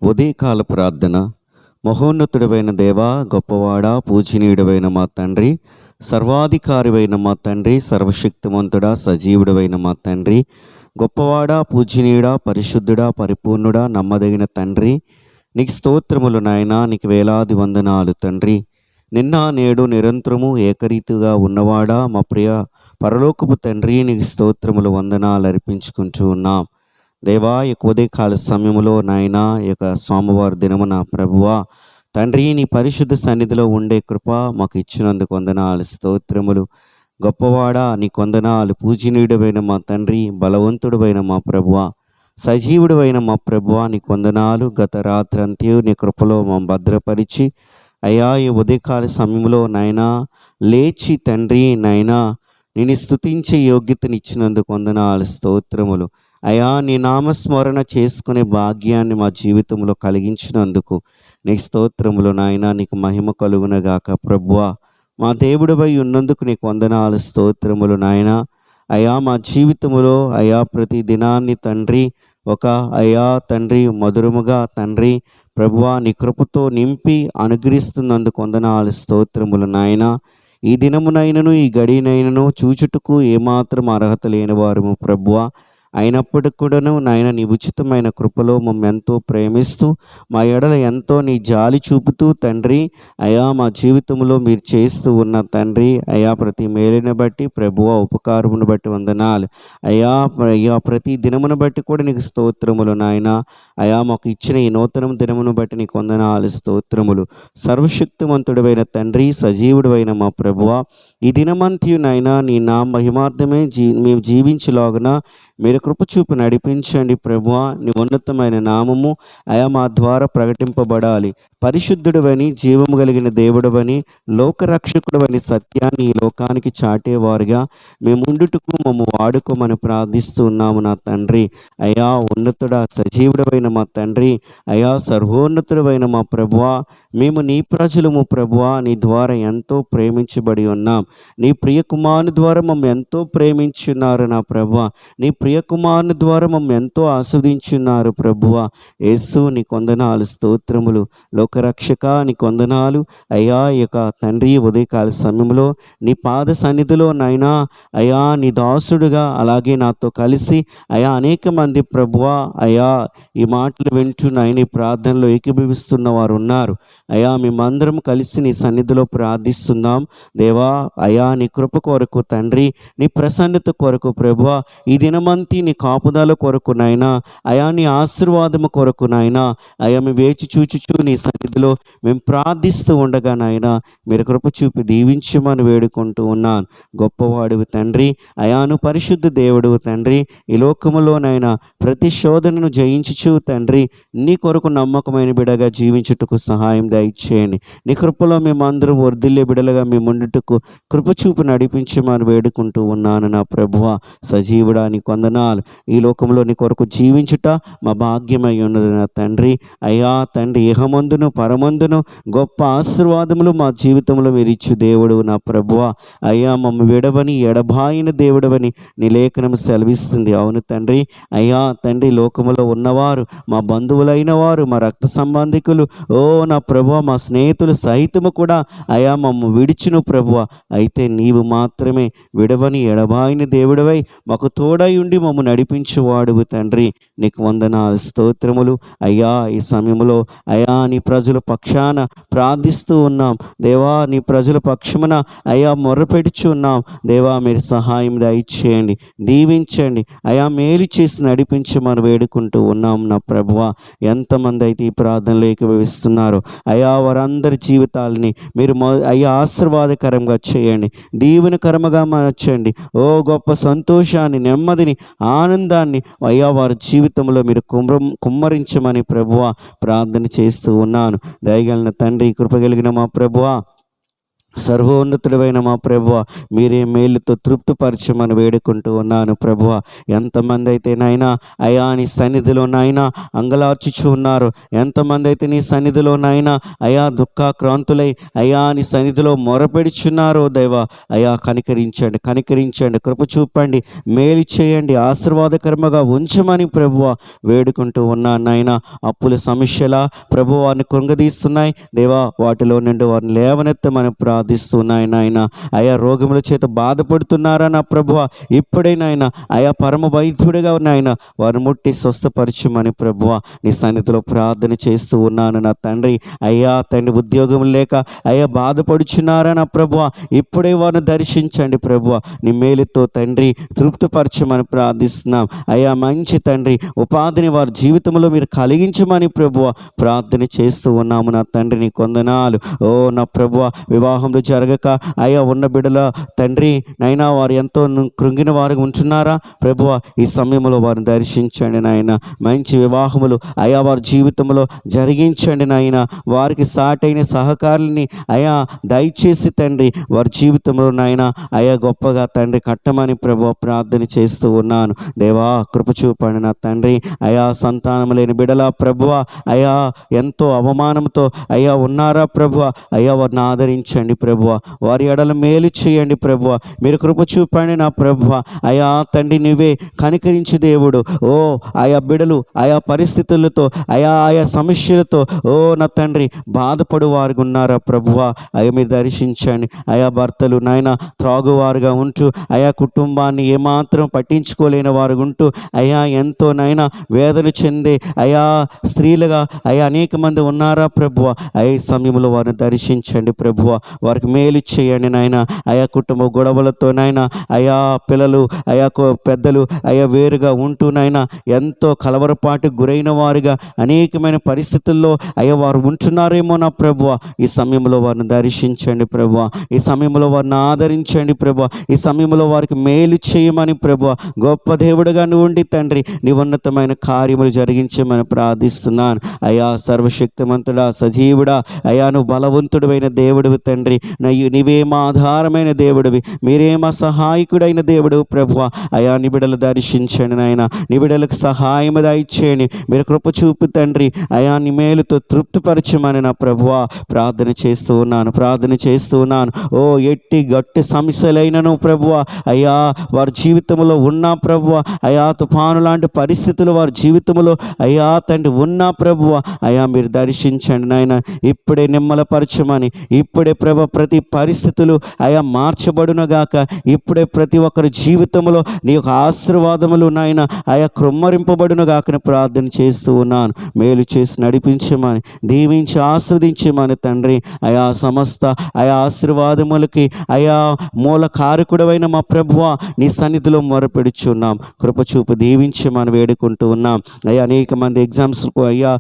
ఉదయకాల ప్రార్థన. మహోన్నతుడైన దేవా, గొప్పవాడా, పూజనీయుడవైన మా తండ్రి, సర్వాధికారివైన మా తండ్రి, సర్వశక్తిమంతుడా, సజీవుడవైన మా తండ్రి, గొప్పవాడా, పూజనీయుడా, పరిశుద్ధుడా, పరిపూర్ణుడా, నమ్మదగిన తండ్రి, నీకు స్తోత్రములు నాయనా. నీకు వేలాది వందనాలు తండ్రి. నిన్న నేడు నిరంతరము ఏకరీతిగా ఉన్నవాడా, మా ప్రియ పరలోకపు తండ్రి, నీకు స్తోత్రములు వందనాలు అర్పించుకుంటూ ఉన్నాం. దేవా, ఈ ఉదయకాల సమయంలో నాయనా, ఈ యొక్క సోమవారం దినమున ప్రభువా తండ్రి, నీ పరిశుద్ధ సన్నిధిలో ఉండే కృప మాకు ఇచ్చినందుకు వందనాలు, స్తోత్రములు. గొప్పవాడా, నీ వందనాలు. పూజనీయుడమైన మా తండ్రి, బలవంతుడమైన మా ప్రభువా, సజీవుడమైన మా ప్రభువా, నీ వందనాలు. గత రాత్రి అంత్యు నీ కృపలో మా భద్రపరిచి అయ్యా, ఈ ఉదయకాల సమయంలో నాయనా లేచి తండ్రి నాయనా నేను స్తుతించే యోగ్యతనిచ్చినందుకు వందనాలు, స్తోత్రములు. అయా, నీ నామస్మరణ చేసుకునే భాగ్యాన్ని మా జీవితంలో కలిగించినందుకు నీకు స్తోత్రములు నాయనా. నీకు మహిమ కలుగునగాక ప్రభువా. మా దేవుడివై ఉన్నందుకు నీకు వందనాలు, స్తోత్రములు నాయనా. అయా, మా జీవితంలో అయా ప్రతి దినాన్ని తండ్రి అయా తండ్రి మధురముగా తండ్రి ప్రభువా నీ కృపతో నింపి అనుగ్రహిస్తున్నందుకు వందనాలు, స్తోత్రములు నాయనా. ఈ దినమునైనను ఈ గడినైనను చూచుటకు ఏమాత్రం అర్హత లేని వారము ప్రభువా. అయినప్పటికి కూడాను నాయన నీ ఉచితమైన కృపలో మమ్మల్ని ఎంతో ప్రేమిస్తూ మా ఎడల ఎంతో నీ జాలి చూపుతూ తండ్రి అయా మా జీవితంలో మీరు చేస్తూ ఉన్న తండ్రి అయా ప్రతి మేలుని బట్టి ప్రభువ ఉపకారమును బట్టి వందనాలు అయా. ప్రతి దినమును బట్టి కూడా నీకు స్తోత్రములు నాయన. అయా, మాకు ఇచ్చిన ఈ నూతన దినమును బట్టి నీకు వందనాలు, స్తోత్రములు. సర్వశక్తిమంతుడైన తండ్రి, సజీవుడైన మా ప్రభువ, ఈ దినమంత్యు నాయన నీ నా మహిమార్థమే మేము జీవించలాగున మీరు కృపచూపు నడిపించండి ప్రభువా. నీ ఉన్నతమైన నామము అయా మా ద్వారా ప్రకటింపబడాలి. పరిశుద్ధుడవని, జీవము కలిగిన దేవుడవని, లోకరక్షకుడవని సత్యాన్ని ఈ లోకానికి చాటేవారుగా మేముండుటకు మమ్ము వాడుకోమని ప్రార్థిస్తూ ఉన్నాము నా తండ్రి. అయా ఉన్నతుడా, సజీవుడవైన మా తండ్రి, అయా సర్వోన్నతుడవైన మా ప్రభువా, మేము నీ ప్రజలము ప్రభువా. నీ ద్వారా ఎంతో ప్రేమించబడి ఉన్నాం. నీ ప్రియ కుమారుని ద్వారా మమ్మల్ని ఎంతో ప్రేమించున్నారు నా ప్రభువా. నీ ప్రియ కుమారుని ద్వారా మమ్మల్ని ఎంతో ఆస్వాదించున్నారు ప్రభువా. యేసు నీకు వందనాలు, స్తోత్రములు. లోకరక్షక నీకు వందనాలు అయ్యా. యొక్క తండ్రి ఉదయకాల సమయంలో నీ పాద సన్నిధిలో నాయనా అయా నీ దాసుడుగా అలాగే నాతో కలిసి అయా అనేక మంది ప్రభువా అయా ఈ మాటలు వింటూ నాయన ఈ ప్రార్థనలో ఏకీభవిస్తున్న వారు ఉన్నారు అయా. మేమందరం కలిసి నీ సన్నిధిలో ప్రార్థిస్తున్నాం దేవా. అయా నీ కృప కొరకు తండ్రి, నీ ప్రసన్నత కొరకు ప్రభువా, ఈ దినమంతి నీ కాపుదల కొరకు నాయనా అయా, నీ ఆశీర్వాదము కొరకు నాయనా అయా మేము వేచి చూచుచూ నీ సన్నిధిలో మేము ప్రార్థిస్తూ ఉండగా నాయనా మీరు కృప చూపి దీవించమని వేడుకుంటూ ఉన్నాను. గొప్పవాడువు తండ్రి అయాను, పరిశుద్ధ దేవుడువు తండ్రి. ఈ లోకములోనైనా ప్రతి శోధనను జయించుచు తండ్రి నీ కొరకు నమ్మకమైన బిడగా జీవించుటకు సహాయం దయచేయండి. నీ కృపలో మేమందరం వర్ధిల్లే బిడలుగా మేము ఉండుటకు కృపచూపు నడిపించమని వేడుకుంటూ ఉన్నాను నా ప్రభువ. సజీవుడా నీకు వందనాలు. ఈ లోకంలో నీ కొరకు జీవించుట మా భాగ్యమై ఉన్నది నా తండ్రి. అయ్యా తండ్రి, ఇహమందును పరమందును గొప్ప ఆశీర్వాదములు మా జీవితంలో మీరు ఇచ్చు దేవుడు నా ప్రభువ. అయ్యా, మమ్మ విడవని ఎడబాయిన దేవుడవని నీ లేఖనం సెలవిస్తుంది. అవును తండ్రి. అయ్యా తండ్రి, లోకములో ఉన్నవారు, మా బంధువులైన వారు, మా రక్త సంబంధికులు, ఓ నా ప్రభువ, మా స్నేహితులు సహితము కూడా అయా మమ్మ విడిచును ప్రభువ. అయితే నీవు మాత్రమే విడవని ఎడబాయిన దేవుడవై మాకు తోడై ఉండి మమ్మ నడిపించేవాడువు తండ్రి. నీకు వందనాలు, స్తోత్రములు అయ్యా. ఈ సమయంలో అయా నీ ప్రజల పక్షాన ప్రార్థిస్తూ ఉన్నాం దేవా. నీ ప్రజల పక్షమున అయా మొర్రపెడుచు ఉన్నాం దేవా. మీరు సహాయం దయచేయండి, దీవించండి అయా, మేలు చేసి నడిపించమని వేడుకుంటూ ఉన్నాం నా ప్రభువ. ఎంతమంది అయితే ఈ ప్రార్థనలో ఏకీభవిస్తున్నారో అయా వారందరి జీవితాలని మీరు అయ్యా ఆశీర్వాదకరంగా చేయండి, దీవెనకరముగా మార్చండి. ఓ గొప్ప సంతోషాన్ని, నెమ్మదిని, ఆనందాన్ని అయ్యా వారి జీవితంలో మీరు కుమ్మరించమని ప్రభువా ప్రార్థన చేస్తూ ఉన్నాను. దయగలిగిన తండ్రి, కృపగలిగిన మా ప్రభువా, సర్వోన్నతుడైన మా ప్రభువ, మీరే మేలుతో తృప్తిపరచమని వేడుకుంటూ ఉన్నాను ప్రభువ. ఎంతమంది అయితే నాయనా అయా నీ సన్నిధిలో నాయనా అంగలార్చుచు ఉన్నారు, ఎంతమంది అయితే నీ సన్నిధిలో నాయనా అయా దుఃఖాక్రాంతులై అయా నీ సన్నిధిలో మొరపెడుచున్నారో దేవా, అయా కనికరించండి, కనికరించండి, కృప చూపండి, మేలు చేయండి, ఆశీర్వాదకరముగా ఉంచమని ప్రభువ వేడుకుంటూ ఉన్నాను నాయనా. అప్పుల సమస్యల ప్రభు వారిని కృంగదీస్తున్నాయి దేవా, వాటిలో నుండి వారిని లేవనెత్తమని ప్రార్థిస్తున్నాయి నాయన. ఆయా రోగముల చేత బాధపడుతున్నారా నా ప్రభువ, ఇప్పుడే నాయన ఆయా పరమ వైద్యుడిగా నాయన వారిని ముట్టి స్వస్థపరచమని ప్రభువ నీ సన్నిధిలో ప్రార్థన చేస్తూ ఉన్నాను నా తండ్రి. అయ్యా తండ్రి, ఉద్యోగం లేక అయ్యా బాధపడుచున్నారా నా ప్రభువ, ఇప్పుడే వారిని దర్శించండి ప్రభువ, నీ మేలుతో తండ్రి తృప్తిపరచమని ప్రార్థిస్తున్నాం. అయ్యా మంచి తండ్రి ఉపాధిని వారి జీవితంలో మీరు కలిగించమని ప్రభువ ప్రార్థన చేస్తూ ఉన్నాము నా తండ్రి. నీ కొందనాలు ఓ నా ప్రభువ. వివాహంలో జరగక అయ్యా ఉన్న బిడ్డల తండ్రి నైనా వారు ఎంతో కృంగిన వారు ఉంటున్నారా ప్రభువ, ఈ సమయంలో వారిని దర్శించండి నాయన. మంచి వివాహములు అయా వారి జీవితంలో జరిగించండి నాయన. వారికి సాటైన సహకారులని అయా దయచేసి తండ్రి వారి జీవితంలో నాయన అయా గొప్పగా తండ్రి కట్టమని ప్రభువ ప్రార్థన చేస్తూ ఉన్నాను దేవా. కృప చూపండి నా తండ్రి. అయా సంతానం లేని బిడ్డల ప్రభువ అయా ఎంతో అవమానంతో అయ్యా ఉన్నారా ప్రభువ, అయ్యా వారిని ఆదరించండి ప్రభువ, వారి ఎడల మేలు చేయండి ప్రభువ, మీరు కృప చూపండి నా ప్రభువ. అయా తండ్రి నీవే కనికరించి దేవుడు. ఓ ఆయా బిడలు ఆయా పరిస్థితులతో ఆయా సమస్యలతో ఓ నా తండ్రి బాధపడు వారికి ఉన్నారా ప్రభువ, అయ్యా మీరు దర్శించండి. అయా భర్తలు నాయన త్రాగువారుగా ఉంటూ అయా కుటుంబాన్ని ఏమాత్రం పట్టించుకోలేని వారు ఉంటూ అయా ఎంతో నాయన వేదన చెందే అయా స్త్రీలుగా అయా అనేక మంది ఉన్నారా ప్రభువ, అయ్యా సమయంలో వారిని దర్శించండి ప్రభువ, వారికి మేలు చేయండి నాయన. ఆయా కుటుంబ గొడవలతో నాయన అయా పిల్లలు అయా పెద్దలు అయా వేరుగా ఉంటూ నాయన ఎంతో కలవరపాటు గురైన వారుగా అనేకమైన పరిస్థితుల్లో అయ్యా వారు ఉంటున్నారేమో నా ప్రభువ, ఈ సమయంలో వారిని దర్శించండి ప్రభువ, ఈ సమయంలో వారిని ఆదరించండి ప్రభువ, ఈ సమయంలో వారికి మేలు చేయమని ప్రభువ గొప్ప దేవుడుగా నువ్వు ఉండి తండ్రి నీ ఉన్నతమైన కార్యములు జరిగించమని ప్రార్థిస్తున్నాను. అయా సర్వశక్తిమంతుడా సజీవుడా అయా నువ్వు బలవంతుడైన దేవుడివి తండ్రి, నీవే మా ఆధారమైన దేవుడివి, మీరే మా సహాయకుడైన దేవుడు ప్రభువ. అయా నీ బిడ్డలు దర్శించండి నాయన, నీ బిడ్డలకు సహాయం దయచేయండి, మీరు కృప చూపు తండ్రి. అయా నీ మేలుతో తృప్తిపరచమని నా ప్రభువ ప్రార్థన చేస్తూ ఉన్నాను, ప్రార్థన చేస్తూ ఉన్నాను. ఓ ఎట్టి గట్టి సమస్యలైనను ప్రభువ అయ్యా వారి జీవితంలో ఉన్న ప్రభువ, అయా తుఫాను లాంటి పరిస్థితులు వారి జీవితంలో అయ్యా తండ్రి ఉన్న ప్రభువ, అయా మీరు దర్శించండి నాయన. ఇప్పుడే నిమ్మలపరచమని, ఇప్పుడే ప్రభు ప్రతి పరిస్థితులు అయా మార్చబడునగాక, ఇప్పుడే ప్రతి ఒక్కరి జీవితంలో నీ యొక్క ఆశీర్వాదములు నాయన అయా కృమ్మరింపబడునగాకని ప్రార్థన చేస్తూ ఉన్నాను. మేలు చేసి నడిపించమని, దీవించి ఆస్వాదించమని తండ్రి. అయా సమస్త అయా ఆశీర్వాదములకి అయా మూల కారకుడవైన మా ప్రభువ నీ సన్నిధిలో మొరపెడుచున్నాం, కృపచూపు దీవించమని వేడుకుంటూ ఉన్నాం. అయ్యా అనేక మంది ఎగ్జామ్స్కు ఆయా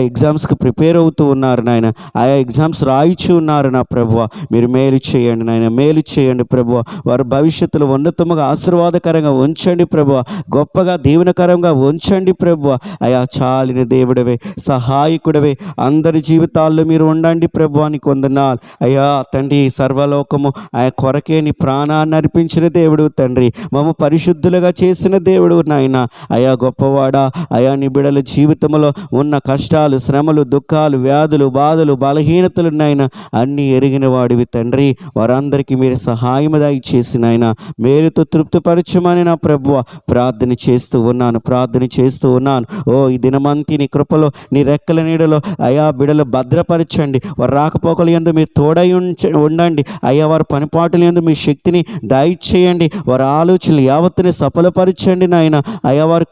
ఎగ్జామ్స్కి ప్రిపేర్ అవుతూ ఉన్నారు నాయన, ఆయా ఎగ్జామ్స్ రాయిచు ఉన్నారు నా ప్రభువ, మీరు మేలు చేయండి నాయన, మేలు చేయండి ప్రభువ. వారి భవిష్యత్తులో ఉన్నతముగా ఆశీర్వాదకరంగా ఉంచండి ప్రభువ, గొప్పగా దీవెనకరంగా ఉంచండి ప్రభువ. అయా చాలిన దేవుడవే, సహాయకుడవే, అందరి జీవితాల్లో మీరు ఉండండి ప్రభువ. నీకు వందనాలు అయ్యా తండ్రి. సర్వలోకము ఆయా కొరకే నీ ప్రాణాన్ని అర్పించిన దేవుడు తండ్రి, మమ్మ పరిశుద్ధులుగా చేసిన దేవుడు నాయన. అయా గొప్పవాడా, అయా నీ బిడల జీవితంలో ఉన్న కష్టాలు, శ్రమలు, దుఃఖాలు, వ్యాధులు, బాధలు, బలహీనతలు నాయన అన్నీ ఎరిగిన వాడివి తండ్రి. వారందరికీ మీరు సహాయం దయచేసి నాయన మేలుతో తృప్తిపరచమని నా ప్రభువ ప్రార్థన చేస్తూ ఉన్నాను, ప్రార్థన చేస్తూ ఉన్నాను. ఓ ఈ దినమంతి నీ కృపలో నీ రెక్కల నీడలో అయా బిడలు భద్రపరచండి. వారు రాకపోకల యందు మీరు తోడై ఉండండి అయ్యా. వారి పనిపాటుల యందు మీ శక్తిని దయచేయండి. వారి ఆలోచనలు యావత్తుని సఫలపరచండి నాయన. అయ్యా వారి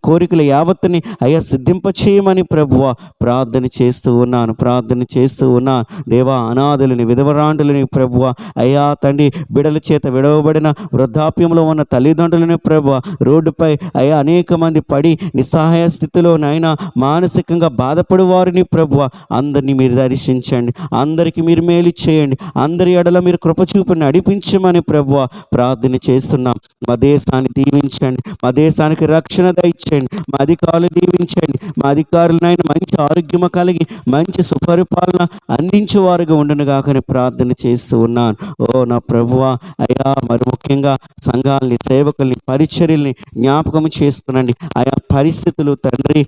కోరికలు యావత్తుని అయ్యా సిద్ధింపచేయమని ప్రభువ ప్రార్థన చేస్తూ ఉన్నాను, ప్రార్థన చేస్తూ ఉన్నాను దేవా. అనాథులని, విధవరాండులని ప్రభువ అయ్యా తండ్రి, బిడల చేత విడవబడిన వృద్ధాప్యంలో ఉన్న తల్లిదండ్రులని ప్రభువ, రోడ్డుపై అయ్యా అనేక మంది పడి నిస్సహాయ స్థితిలో నాయన మానసికంగా బాధపడు వారిని ప్రభువ అందరినీ మీరు దర్శించండి, అందరికీ మీరు మేలు చేయండి, అందరి ఎడల మీరు కృపచూపు నడిపించమని ప్రభువ ప్రార్థన చేస్తున్నాం. మా దేశాన్ని దీవించండి, మా దేశానికి రక్షణ దయచేయండి, మా అధికారులు దీవించండి, మా అధికారులనైనా మంచి ఆరోగ్యము కలిగి మంచి సుపరిపాలన అందించేవారుగా ఉండును గాకని నడిపించమని ప్రార్థన చేస్తూ ఉన్నాను. ఓ నా ప్రభువా, అయ్యా మరి ముఖ్యంగా సంఘాలని, సేవకుల్ని, పరిచర్యల్ని జ్ఞాపకం చేసుకునండి. ఆయా పరిస్థితులు తండ్రి,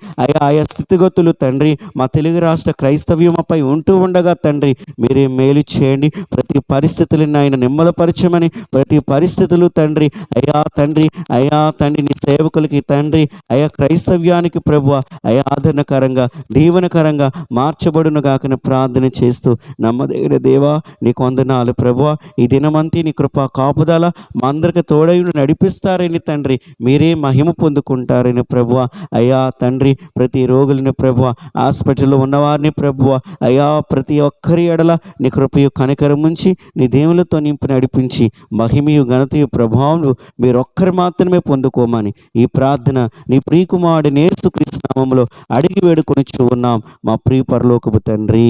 ఆయా స్థితిగతులు తండ్రి మా తెలుగు రాష్ట్ర క్రైస్తవ్యమపై ఉంటూ ఉండగా తండ్రి మీరే మేలు చేయండి. ప్రతి పరిస్థితులను ఆయన నిమ్మలపరచమని, ప్రతి పరిస్థితులు తండ్రి అయ్యా తండ్రి నీ సేవకులకి తండ్రి అయా క్రైస్తవ్యానికి ప్రభువా అయా ఆదరణకరంగా, దీవెనకరంగా మార్చబడును గాకని ప్రార్థన చేస్తూ నమ్మదగిన దేవా నీకు వందనాలు ప్రభువా. ఈ దినమంతి నీ కృపా కాపుదల మా అందరికి తోడైన నడిపిస్తారని తండ్రి మీరే మహిమ పొందుకుంటారని ప్రభువా. అయ్యా తండ్రి ప్రతి రోగులని ప్రభువా, హాస్పిటల్లో ఉన్నవారిని ప్రభువా అయ్యా ప్రతి ఒక్కరి ఎడల నీ కృపయు కనికరం ఉంచి నీ దేవులతో నింపి నడిపించి మహిమయు ఘనతయు ప్రభావం మీరొక్కరు మాత్రమే పొందుకోమని ఈ ప్రార్థన నీ ప్రియకుమారుడు యేసుక్రీస్తు నామములో అడిగి వేడుకొని ఉన్నాం మా ప్రియ పరలోకపు తండ్రి.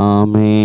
ఆమేన్.